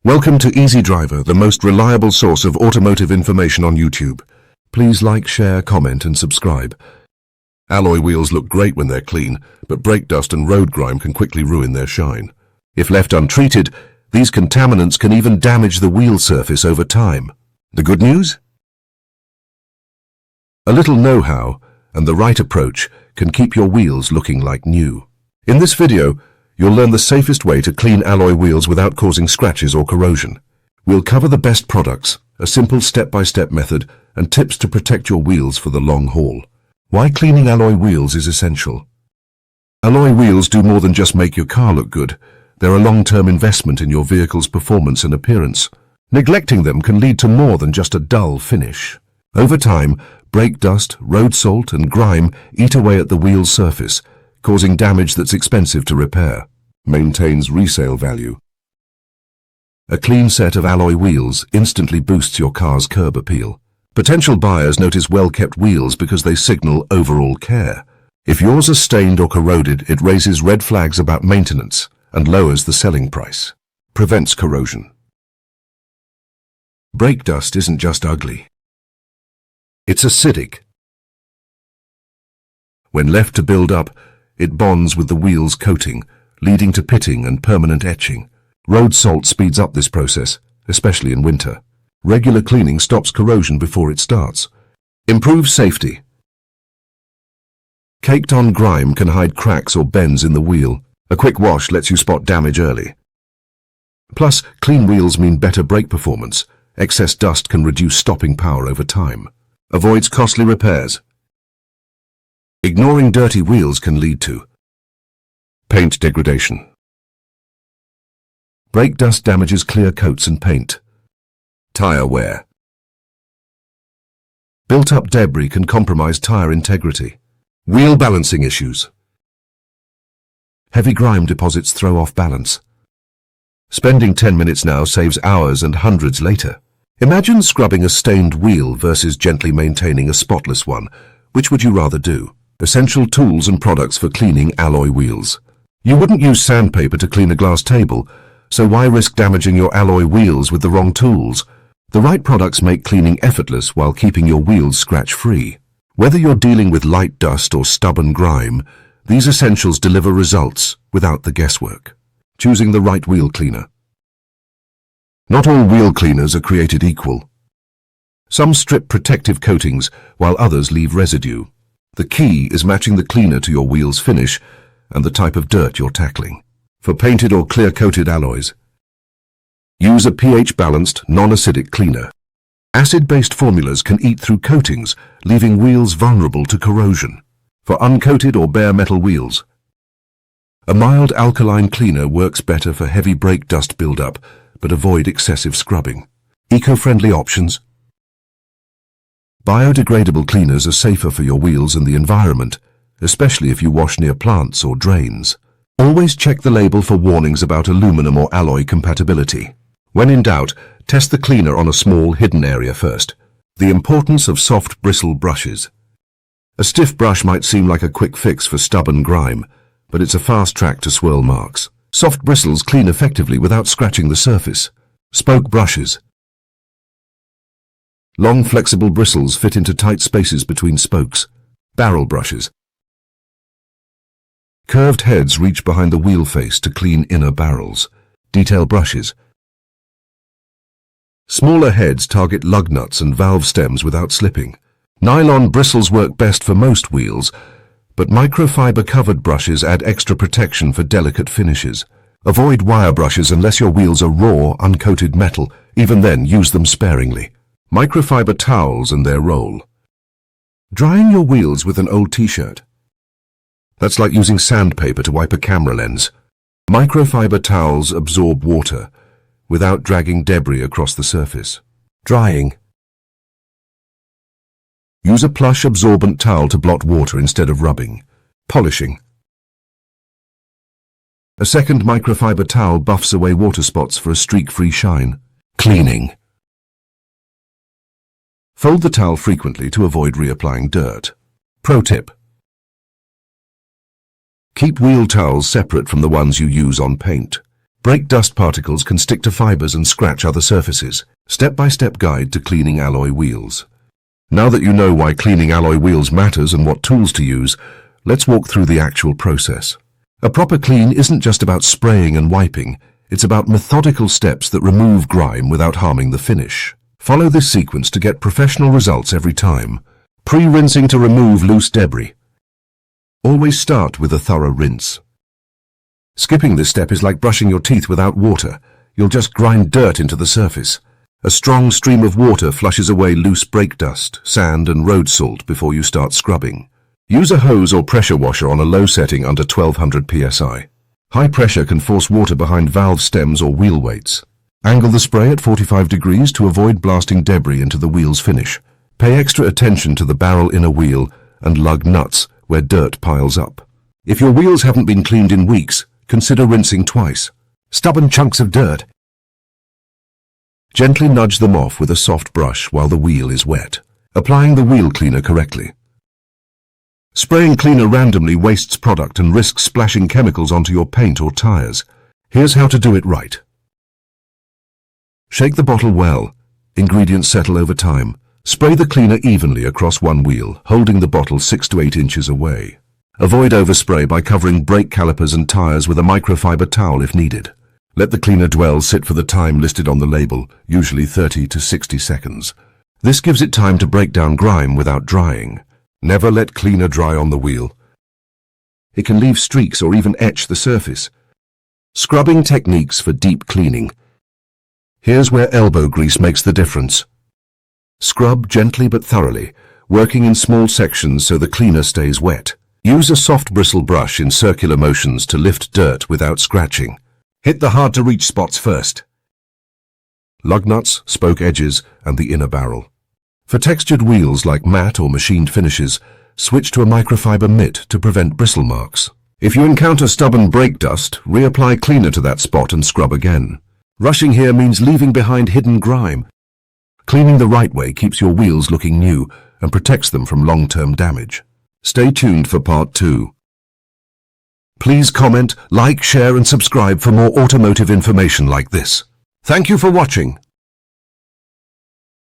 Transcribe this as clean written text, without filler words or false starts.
Welcome to Easy Driver, the most reliable source of automotive information on YouTube. Please like, share, comment and subscribe. Alloy wheels look great when they're clean, but brake dust and road grime can quickly ruin their shine. If left untreated, these contaminants can even damage the wheel surface over time. The good news? A little know-how and the right approach can keep your wheels looking like new. In this video, you'll learn the safest way to clean alloy wheels without causing scratches or corrosion. We'll cover the best products, a simple step-by-step method, and tips to protect your wheels for the long haul. Why cleaning alloy wheels is essential. Alloy wheels do more than just make your car look good. They're a long-term investment in your vehicle's performance and appearance. Neglecting them can lead to more than just a dull finish. Over time, brake dust, road salt, and grime eat away at the wheel's surface, causing damage that's expensive to repair. Maintains resale value. A clean set of alloy wheels instantly boosts your car's curb appeal. Potential buyers notice well-kept wheels because they signal overall care. If yours are stained or corroded, it raises red flags about maintenance and lowers the selling price. Prevents corrosion. Brake dust isn't just ugly. It's acidic. When left to build up, it bonds with the wheel's coating, leading to pitting and permanent etching. Road salt speeds up this process, especially in winter. Regular cleaning stops corrosion before it starts. Improves safety. Caked-on grime can hide cracks or bends in the wheel. A quick wash lets you spot damage early. Plus, clean wheels mean better brake performance. Excess dust can reduce stopping power over time. Avoids costly repairs. Ignoring dirty wheels can lead to paint degradation. Brake dust damages clear coats and paint. Tire wear. Built-up debris can compromise tire integrity. Wheel balancing issues. Heavy grime deposits throw off balance. Spending 10 minutes now saves hours and hundreds later. Imagine scrubbing a stained wheel versus gently maintaining a spotless one. Which would you rather do? Essential tools and products for cleaning alloy wheels. You wouldn't use sandpaper to clean a glass table, so why risk damaging your alloy wheels with the wrong tools? The right products make cleaning effortless while keeping your wheels scratch-free. Whether you're dealing with light dust or stubborn grime, these essentials deliver results without the guesswork. Choosing the right wheel cleaner. Not all wheel cleaners are created equal. Some strip protective coatings, while others leave residue. The key is matching the cleaner to your wheel's finish and the type of dirt you're tackling. For painted or clear-coated alloys, use a pH-balanced, non-acidic cleaner. Acid-based formulas can eat through coatings, leaving wheels vulnerable to corrosion. For uncoated or bare metal wheels, a mild alkaline cleaner works better for heavy brake dust buildup, but avoid excessive scrubbing. Eco-friendly options. Biodegradable cleaners are safer for your wheels and the environment, especially if you wash near plants or drains. Always check the label for warnings about aluminum or alloy compatibility. When in doubt, test the cleaner on a small hidden area first. The importance of soft bristle brushes. A stiff brush might seem like a quick fix for stubborn grime, but it's a fast track to swirl marks. Soft bristles clean effectively without scratching the surface. Spoke brushes. Long flexible bristles fit into tight spaces between spokes. Barrel brushes. Curved heads reach behind the wheel face to clean inner barrels. Detail brushes. Smaller heads target lug nuts and valve stems without slipping. Nylon bristles work best for most wheels, but microfiber-covered brushes add extra protection for delicate finishes. Avoid wire brushes unless your wheels are raw, uncoated metal. Even then, use them sparingly. Microfiber towels and their role. Drying your wheels with an old t-shirt. That's like using sandpaper to wipe a camera lens. Microfiber towels absorb water without dragging debris across the surface. Drying. Use a plush absorbent towel to blot water instead of rubbing. Polishing. A second microfiber towel buffs away water spots for a streak-free shine. Cleaning. Fold the towel frequently to avoid reapplying dirt. Pro tip. Keep wheel towels separate from the ones you use on paint. Brake dust particles can stick to fibers and scratch other surfaces. Step-by-step guide to cleaning alloy wheels. Now that you know why cleaning alloy wheels matters and what tools to use, let's walk through the actual process. A proper clean isn't just about spraying and wiping, it's about methodical steps that remove grime without harming the finish. Follow this sequence to get professional results every time. Pre-rinsing to remove loose debris. Always start with a thorough rinse. Skipping this step is like brushing your teeth without water. You'll just grind dirt into the surface. A strong stream of water flushes away loose brake dust, sand and road salt before you start scrubbing. Use a hose or pressure washer on a low setting under 1200 psi. High pressure can force water behind valve stems or wheel weights. Angle the spray at 45 degrees to avoid blasting debris into the wheel's finish. Pay extra attention to the barrel inner wheel and lug nuts where dirt piles up. If your wheels haven't been cleaned in weeks, consider rinsing twice. Stubborn chunks of dirt. Gently nudge them off with a soft brush while the wheel is wet, applying the wheel cleaner correctly. Spraying cleaner randomly wastes product and risks splashing chemicals onto your paint or tires. Here's how to do it right. Shake the bottle well. Ingredients settle over time. Spray the cleaner evenly across one wheel, holding the bottle 6 to 8 inches away. Avoid overspray by covering brake calipers and tires with a microfiber towel if needed. Let the cleaner dwell sit for the time listed on the label, usually 30 to 60 seconds. This gives it time to break down grime without drying. Never let cleaner dry on the wheel. It can leave streaks or even etch the surface. Scrubbing techniques for deep cleaning. Here's where elbow grease makes the difference. Scrub gently but thoroughly, working in small sections so the cleaner stays wet. Use a soft bristle brush in circular motions to lift dirt without scratching. Hit the hard-to-reach spots first. Lug nuts, spoke edges, and the inner barrel. For textured wheels like matte or machined finishes, switch to a microfiber mitt to prevent bristle marks. If you encounter stubborn brake dust, reapply cleaner to that spot and scrub again. Rushing here means leaving behind hidden grime. Cleaning the right way keeps your wheels looking new and protects them from long-term damage. Stay tuned for part 2. Please comment, like, share and subscribe for more automotive information like this. Thank you for watching.